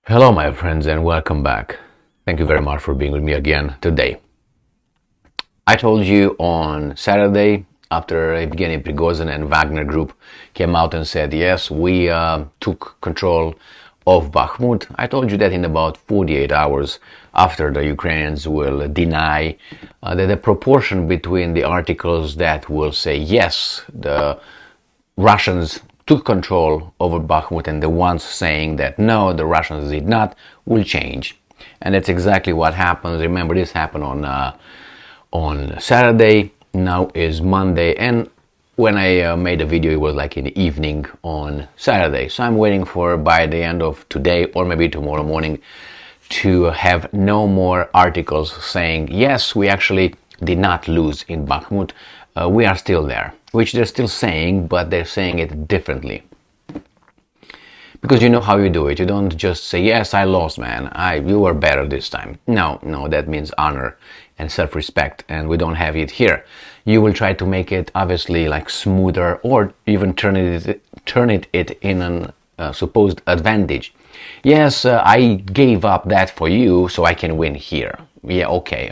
Hello my friends and welcome back. Thank you very much for being with me again today. I told you on Saturday, after Evgeny Prigozhin and Wagner Group came out and said, yes, we took control of Bakhmut. I told you that in about 48 hours after, the Ukrainians will deny that the proportion between the articles that will say, yes, the Russians took control over Bakhmut and the ones saying that no, the Russians did not, will change. And that's exactly what happens. Remember, this happened on Saturday, now is Monday, and when I made a video, it was like in the evening on Saturday. So I'm waiting for by the end of today or maybe tomorrow morning to have no more articles saying, yes, we actually did not lose in Bakhmut, we are still there. Which they're still saying, but they're saying it differently. Because you know how you do it. You don't just say, yes, I lost, man. You were better this time. No, that means honor and self-respect, and we don't have it here. You will try to make it obviously like smoother, or even turn it in a supposed advantage. Yes, I gave up that for you so I can win here. Yeah, okay,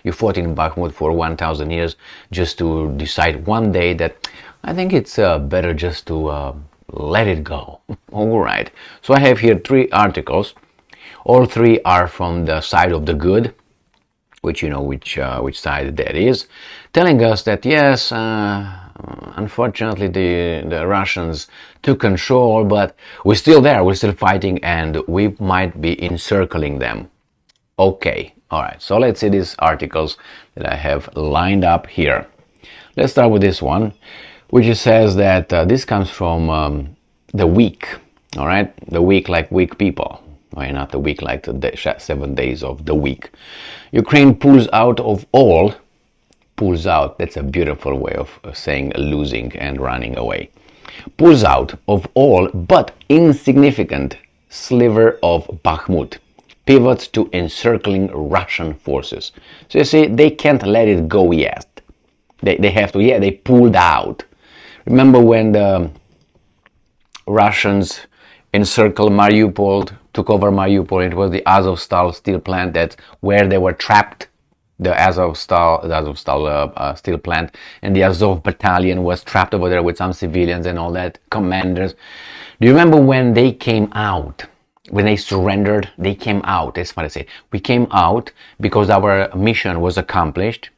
You fought in Bakhmut for 1,000 years just to decide one day that I think it's better just to let it go. All right. So I have here 3 articles. All 3 are from the side of the good, which you know which side that is, telling us that yes, unfortunately the Russians took control, but we're still there, we're still fighting, and we might be encircling them. Okay, all right, so let's see these articles that I have lined up here. Let's start with this one, which says that this comes from the week, all right? The week like weak people, right? Not the week like the 7 days of the week. Ukraine pulls out of all, pulls out, that's a beautiful way of saying losing and running away. Pulls out of all but insignificant sliver of Bakhmut. Pivots to encircling Russian forces. So you see, they can't let it go yet. They have to, they pulled out. Remember when the Russians encircled Mariupol, took over Mariupol, it was the Azovstal steel plant, that's where they were trapped. The Azovstal steel plant, and the Azov battalion was trapped over there with some civilians and all that, commanders. Do you remember when they came out? When they surrendered, they came out. That's what I say. We came out because our mission was accomplished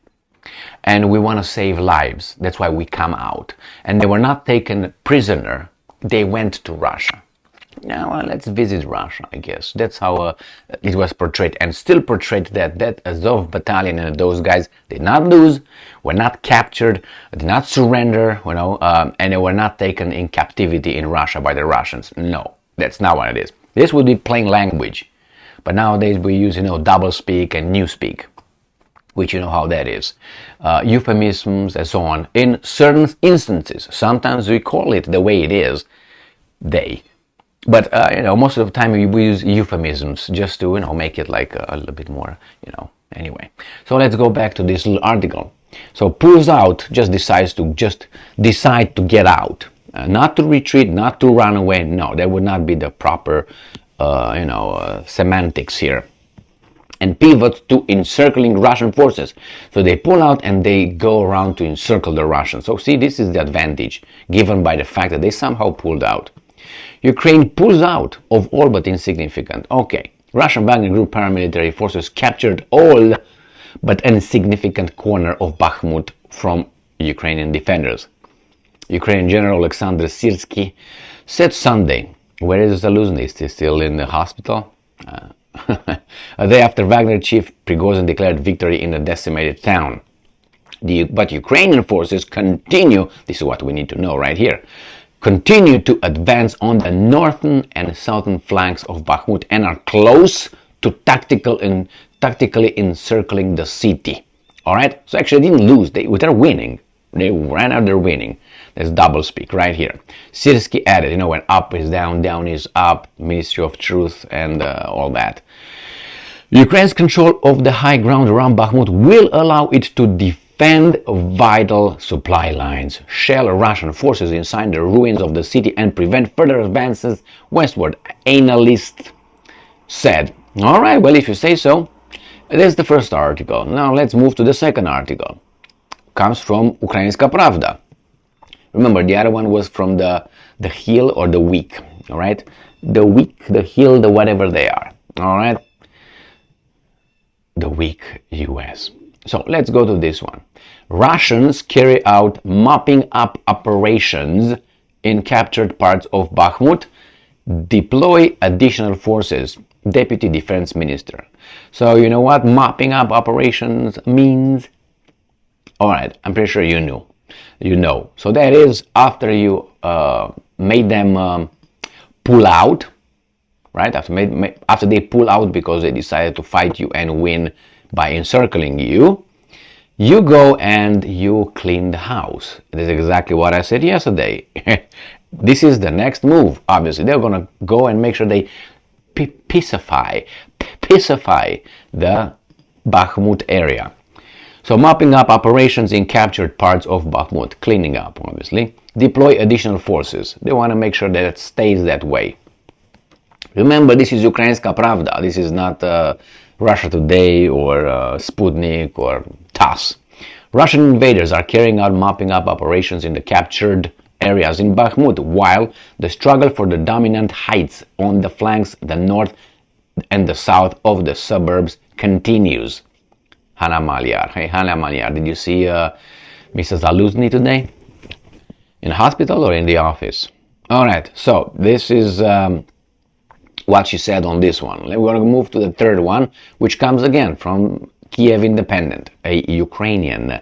and we want to save lives. That's why we come out. And they were not taken prisoner. They went to Russia. Now let's visit Russia, I guess. That's how it was portrayed, and still portrayed that Azov battalion and those guys did not lose, were not captured, did not surrender, and they were not taken in captivity in Russia by the Russians. No, that's not what it is. This would be plain language, but nowadays we use, double speak and newspeak, which you know how that is. Euphemisms and so on. In certain instances, sometimes we call it the way it is, they. But, most of the time we use euphemisms just to, make it like a little bit more, anyway. So let's go back to this little article. So pulls out, just decides to decide to get out. Not to retreat, not to run away. No, that would not be the proper, semantics here. And pivots to encircling Russian forces. So they pull out and they go around to encircle the Russians. So see, this is the advantage given by the fact that they somehow pulled out. Ukraine pulls out of all but insignificant. Okay, Russian Wagner Group paramilitary forces captured all but insignificant corner of Bakhmut from Ukrainian defenders. Ukrainian General Alexander Syrsky said Sunday. Where is the illusionist? He's still in the hospital? A day after Wagner chief Prigozhin declared victory in the decimated town. But Ukrainian forces continue, this is what we need to know right here, continue to advance on the northern and southern flanks of Bakhmut and are close to tactically encircling the city. Alright? So actually they didn't lose, they're winning. They ran out, they're winning. There's double speak right here. Syrsky added, when up is down, down is up, Ministry of Truth and all that. Ukraine's control of the high ground around Bakhmut will allow it to defend vital supply lines, shell Russian forces inside the ruins of the city, and prevent further advances westward. Analysts said. All right, well, if you say so, that's the first article. Now let's move to the second article. Comes from Ukrainska Pravda. Remember, the other one was from the Hill or the Week. All right, the Week, the Hill, the whatever they are. All right, the Week US. So let's go to this one. Russians carry out mopping-up operations in captured parts of Bakhmut, deploy additional forces, Deputy Defense Minister. So you know what mopping up operations means? Alright, I'm pretty sure you knew. You know. So that is after you made them pull out, right? After they pull out because they decided to fight you and win by encircling you, you go and you clean the house. This is exactly what I said yesterday. This is the next move, obviously. They're going to go and make sure they pacify the Bakhmut area. So mopping up operations in captured parts of Bakhmut, cleaning up, obviously. Deploy additional forces. They want to make sure that it stays that way. Remember, this is Ukrainska Pravda. This is not Russia Today or Sputnik or TASS. Russian invaders are carrying out mopping up operations in the captured areas in Bakhmut, while the struggle for the dominant heights on the flanks, the north and the south of the suburbs continues. Hannah Maliar. Hey, Hannah Maliar, did you see Mrs. Zaluzny today? In the hospital or in the office? All right, so this is what she said on this one. We're going to move to the third one, which comes again from Kiev Independent, a Ukrainian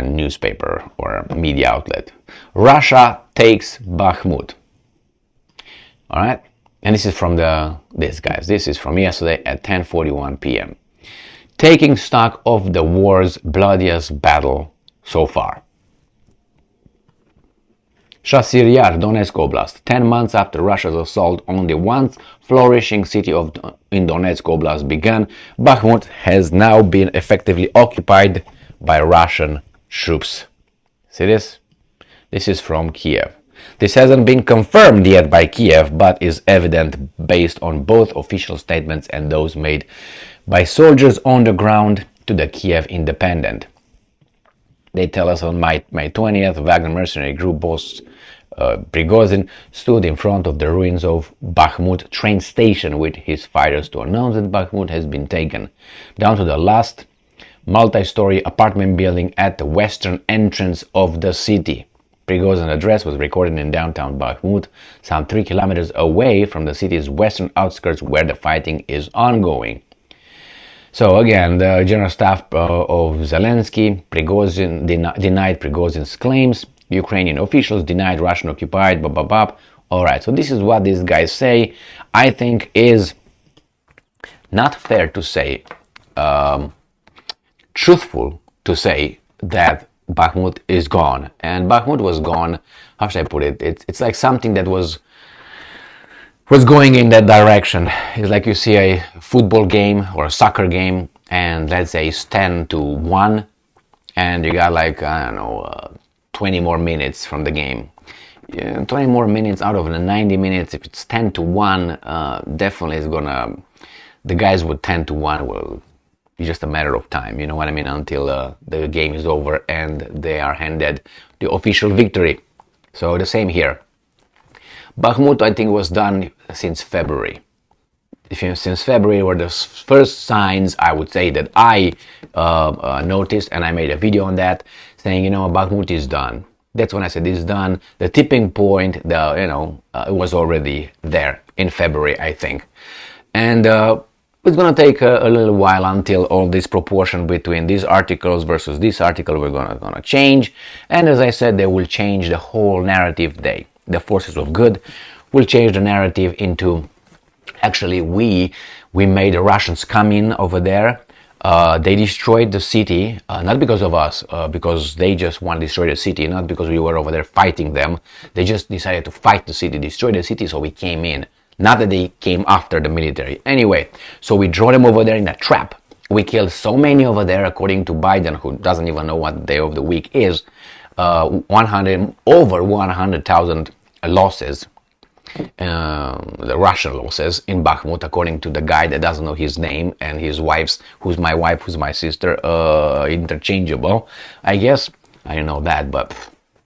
newspaper or media outlet. Russia takes Bakhmut. All right, and this is from this guys. This is from yesterday at 10:41 p.m. Taking stock of the war's bloodiest battle so far. Shasir Yar, Donetsk Oblast. 10 months after Russia's assault on the once flourishing city in Donetsk Oblast began, Bakhmut has now been effectively occupied by Russian troops. See this? This is from Kiev. This hasn't been confirmed yet by Kiev, but is evident based on both official statements and those made by soldiers on the ground to the Kiev Independent. They tell us on May 20th, Wagner mercenary group boss Prigozhin stood in front of the ruins of Bakhmut train station with his fighters to announce that Bakhmut has been taken, down to the last multi-story apartment building at the western entrance of the city. Prigozhin's address was recorded in downtown Bakhmut, some 3 kilometers away from the city's western outskirts where the fighting is ongoing. So again, the general staff of Zelensky, Prigozhin denied Prigozhin's claims. Ukrainian officials denied Russian occupied, blah, blah, blah. All right, so this is what these guys say. I think is not fair to say, truthful to say that Bakhmut is gone. And Bakhmut was gone, how should I put it? It's like something that was going in that direction. It's like you see a football game or a soccer game, and let's say it's 10-1, and you got like, I don't know, 20 more minutes from the game. 20 more minutes out of the 90 minutes, if it's 10-1, definitely is gonna, the guys with 10-1 will be just a matter of time, you know what I mean, until the game is over and they are handed the official victory. So the same here. Bakhmut, I think, was done since February. Since February were the first signs, I would say, that I noticed, and I made a video on that, saying, you know, Bakhmut is done. That's when I said it's done. The tipping point, it was already there in February, I think. And it's going to take a little while until all this proportion between these articles versus this article we're going to change. And as I said, they will change the whole narrative. The forces of good will change the narrative into, actually, we made the Russians come in over there. They destroyed the city, not because of us, because they just want to destroy the city, not because we were over there fighting them. They just decided to fight the city, destroy the city, so we came in. Not that they came after the military. Anyway, so we draw them over there in a trap. We killed so many over there, according to Biden, who doesn't even know what day of the week is, over 100,000 losses. the Russian losses in Bakhmut, according to the guy that doesn't know his name, and his wife's, who's my wife, who's my sister, interchangeable. I guess I didn't know that, but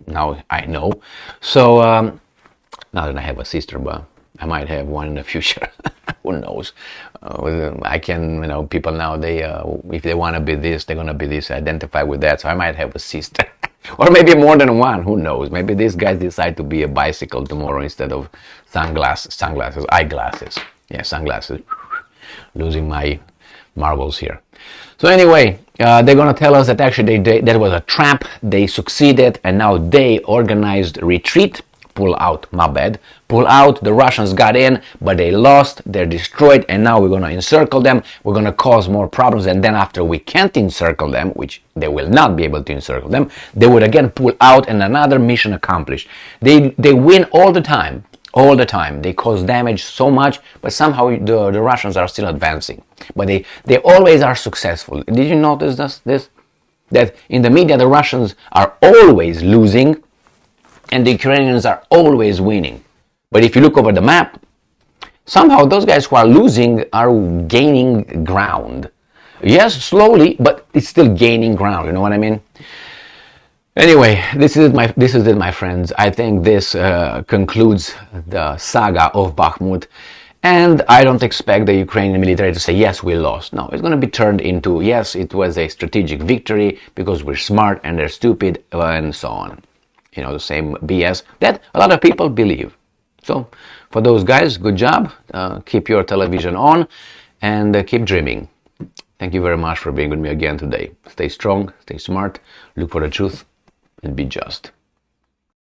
now I know. So now that I have a sister, but I might have one in the future. Who knows? I can, people now, they if they want to be this, they're gonna be this, identify with that. So I might have a sister. Or maybe more than one, who knows? Maybe these guys decide to be a bicycle tomorrow instead of eyeglasses. Yeah, sunglasses. Losing my marbles here. So anyway, they're going to tell us that actually that was a trap. They succeeded, and now they organized retreat. Pull out, my bad. Pull out, the Russians got in, but they lost, they're destroyed, and now we're going to encircle them, we're going to cause more problems, and then after we can't encircle them, which they will not be able to encircle them, they would again pull out, and another mission accomplished. They win all the time, they cause damage so much, but somehow the Russians are still advancing. But they always are successful. Did you notice this? That in the media the Russians are always losing, and the Ukrainians are always winning. But if you look over the map, somehow those guys who are losing are gaining ground. Yes, slowly, but it's still gaining ground. You know what I mean? Anyway, this is it, my friends. I think this concludes the saga of Bakhmut. And I don't expect the Ukrainian military to say, yes, we lost. No, it's going to be turned into, yes, it was a strategic victory because we're smart and they're stupid, and so on. The same BS that a lot of people believe. So for those guys, good job. Keep your television on and keep dreaming. Thank you very much for being with me again today. Stay strong, stay smart, look for the truth, and be just.